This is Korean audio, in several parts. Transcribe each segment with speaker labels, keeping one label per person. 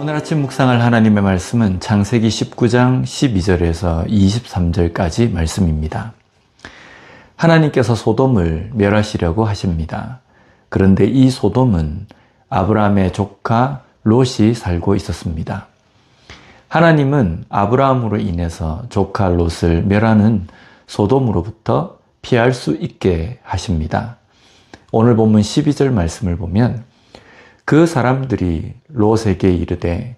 Speaker 1: 오늘 아침 묵상할 하나님의 말씀은 창세기 19장 12절에서 23절까지 말씀입니다. 하나님께서 소돔을 멸하시려고 하십니다. 그런데 이 소돔은 아브라함의 조카 롯이 살고 있었습니다. 하나님은 아브라함으로 인해서 조카 롯을 멸하는 소돔으로부터 피할 수 있게 하십니다. 오늘 본문 12절 말씀을 보면 그 사람들이 롯에게 이르되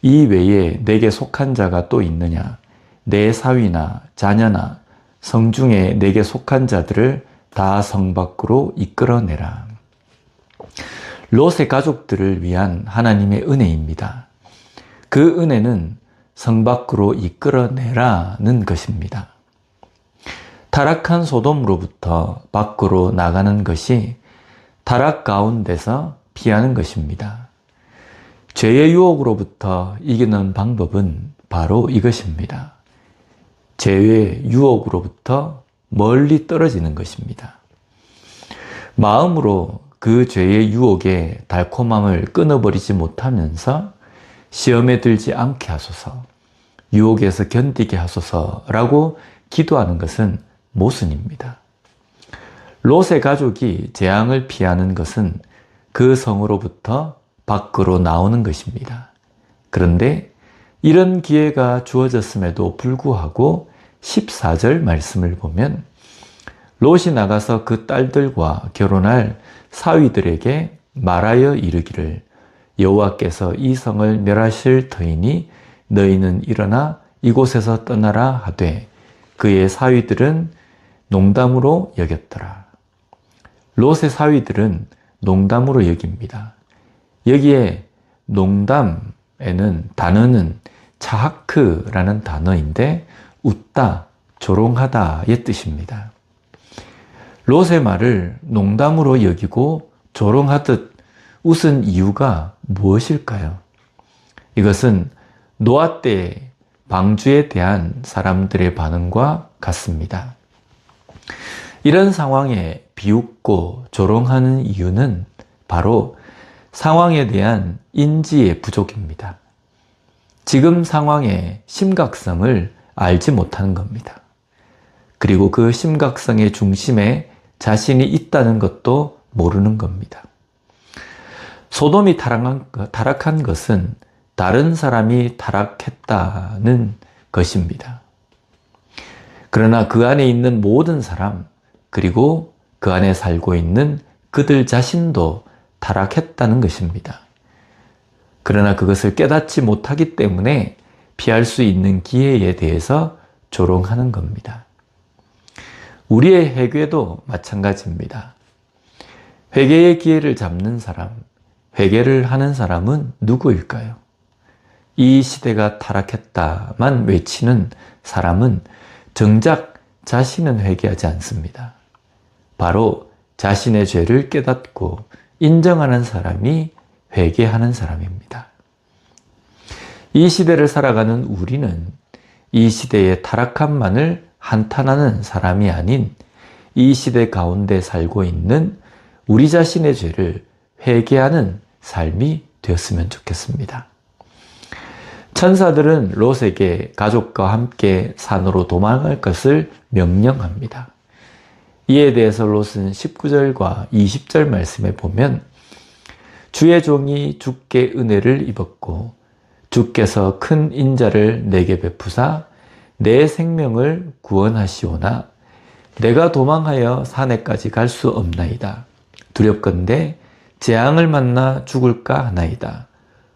Speaker 1: 이 외에 내게 속한 자가 또 있느냐? 내 사위나 자녀나 성중에 내게 속한 자들을 다 성 밖으로 이끌어내라. 롯의 가족들을 위한 하나님의 은혜입니다. 그 은혜는 성 밖으로 이끌어내라는 것입니다. 타락한 소돔으로부터 밖으로 나가는 것이 타락 가운데서 피하는 것입니다. 죄의 유혹으로부터 이기는 방법은 바로 이것입니다. 죄의 유혹으로부터 멀리 떨어지는 것입니다. 마음으로 그 죄의 유혹의 달콤함을 끊어버리지 못하면서 시험에 들지 않게 하소서, 유혹에서 견디게 하소서라고 기도하는 것은 모순입니다. 롯의 가족이 재앙을 피하는 것은 그 성으로부터 밖으로 나오는 것입니다. 그런데 이런 기회가 주어졌음에도 불구하고 14절 말씀을 보면 롯이 나가서 그 딸들과 결혼할 사위들에게 말하여 이르기를 여호와께서 이 성을 멸하실 터이니 너희는 일어나 이곳에서 떠나라 하되 그의 사위들은 농담으로 여겼더라. 롯의 사위들은 농담으로 여깁니다. 여기에 농담에는 단어는 차하크라는 단어인데 웃다, 조롱하다의 뜻입니다. 롯의 말을 농담으로 여기고 조롱하듯 웃은 이유가 무엇일까요? 이것은 노아 때 방주에 대한 사람들의 반응과 같습니다. 이런 상황에 비웃고 조롱하는 이유는 바로 상황에 대한 인지의 부족입니다. 지금 상황의 심각성을 알지 못하는 겁니다. 그리고 그 심각성의 중심에 자신이 있다는 것도 모르는 겁니다. 소돔이 타락한 것은 다른 사람이 타락했다는 것입니다. 그러나 그 안에 있는 모든 사람, 그리고 그 안에 살고 있는 그들 자신도 타락했다는 것입니다. 그러나 그것을 깨닫지 못하기 때문에 피할 수 있는 기회에 대해서 조롱하는 겁니다. 우리의 회개도 마찬가지입니다. 회개의 기회를 잡는 사람, 회개를 하는 사람은 누구일까요? 이 시대가 타락했다만 외치는 사람은 정작 자신은 회개하지 않습니다. 바로 자신의 죄를 깨닫고 인정하는 사람이 회개하는 사람입니다. 이 시대를 살아가는 우리는 이 시대의 타락함만을 한탄하는 사람이 아닌 이 시대 가운데 살고 있는 우리 자신의 죄를 회개하는 삶이 되었으면 좋겠습니다. 천사들은 롯에게 가족과 함께 산으로 도망할 것을 명령합니다. 이에 대해서 롯은 19절과 20절 말씀에 보면 주의 종이 주께 은혜를 입었고 주께서 큰 인자를 내게 베푸사 내 생명을 구원하시오나 내가 도망하여 산에까지 갈 수 없나이다. 두렵건대 재앙을 만나 죽을까 하나이다.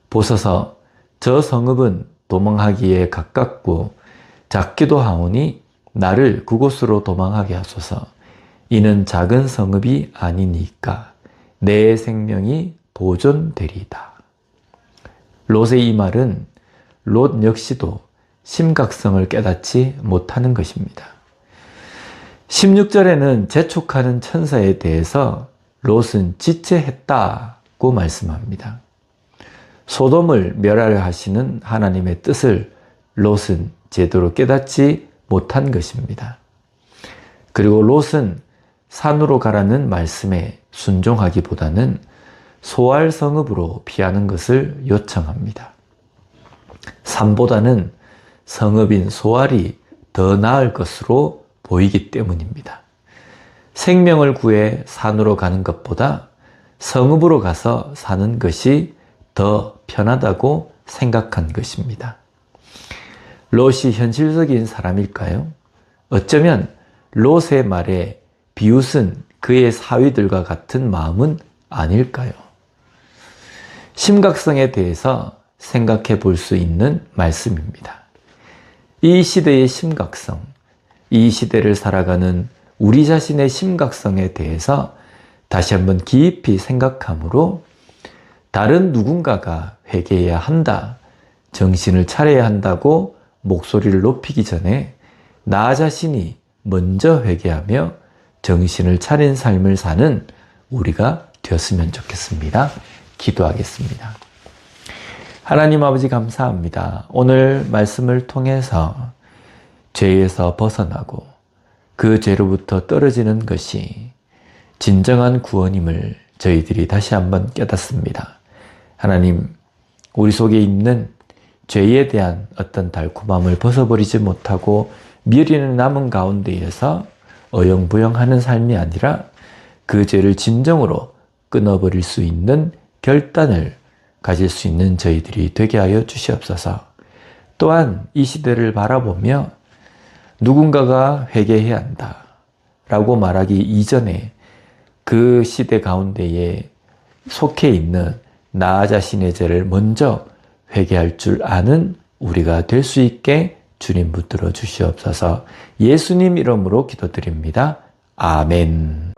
Speaker 1: 보소서 저 성읍은 도망하기에 가깝고 작기도 하오니 나를 그곳으로 도망하게 하소서. 이는 작은 성읍이 아니니까 내 생명이 보존되리이다. 롯의 이 말은 롯 역시도 심각성을 깨닫지 못하는 것입니다. 16절에는 재촉하는 천사에 대해서 롯은 지체했다고 말씀합니다. 소돔을 멸하려 하시는 하나님의 뜻을 롯은 제대로 깨닫지 못한 것입니다. 그리고 롯은 산으로 가라는 말씀에 순종하기보다는 소알 성읍으로 피하는 것을 요청합니다. 산보다는 성읍인 소알이 더 나을 것으로 보이기 때문입니다. 생명을 구해 산으로 가는 것보다 성읍으로 가서 사는 것이 더 편하다고 생각한 것입니다. 롯이 현실적인 사람일까요? 어쩌면 롯의 말에 비웃은 그의 사위들과 같은 마음은 아닐까요? 심각성에 대해서 생각해 볼 수 있는 말씀입니다. 이 시대의 심각성, 이 시대를 살아가는 우리 자신의 심각성에 대해서 다시 한번 깊이 생각함으로 다른 누군가가 회개해야 한다, 정신을 차려야 한다고 목소리를 높이기 전에 나 자신이 먼저 회개하며 정신을 차린 삶을 사는 우리가 되었으면 좋겠습니다. 기도하겠습니다. 하나님 아버지 감사합니다. 오늘 말씀을 통해서 죄에서 벗어나고 그 죄로부터 떨어지는 것이 진정한 구원임을 저희들이 다시 한번 깨닫습니다. 하나님, 우리 속에 있는 죄에 대한 어떤 달콤함을 벗어버리지 못하고 미련이 남은 가운데에서 어영부영하는 삶이 아니라 그 죄를 진정으로 끊어버릴 수 있는 결단을 가질 수 있는 저희들이 되게 하여 주시옵소서. 또한 이 시대를 바라보며 누군가가 회개해야 한다 라고 말하기 이전에 그 시대 가운데에 속해 있는 나 자신의 죄를 먼저 회개할 줄 아는 우리가 될 수 있게 주님 붙들어 주시옵소서. 예수님 이름으로 기도드립니다. 아멘.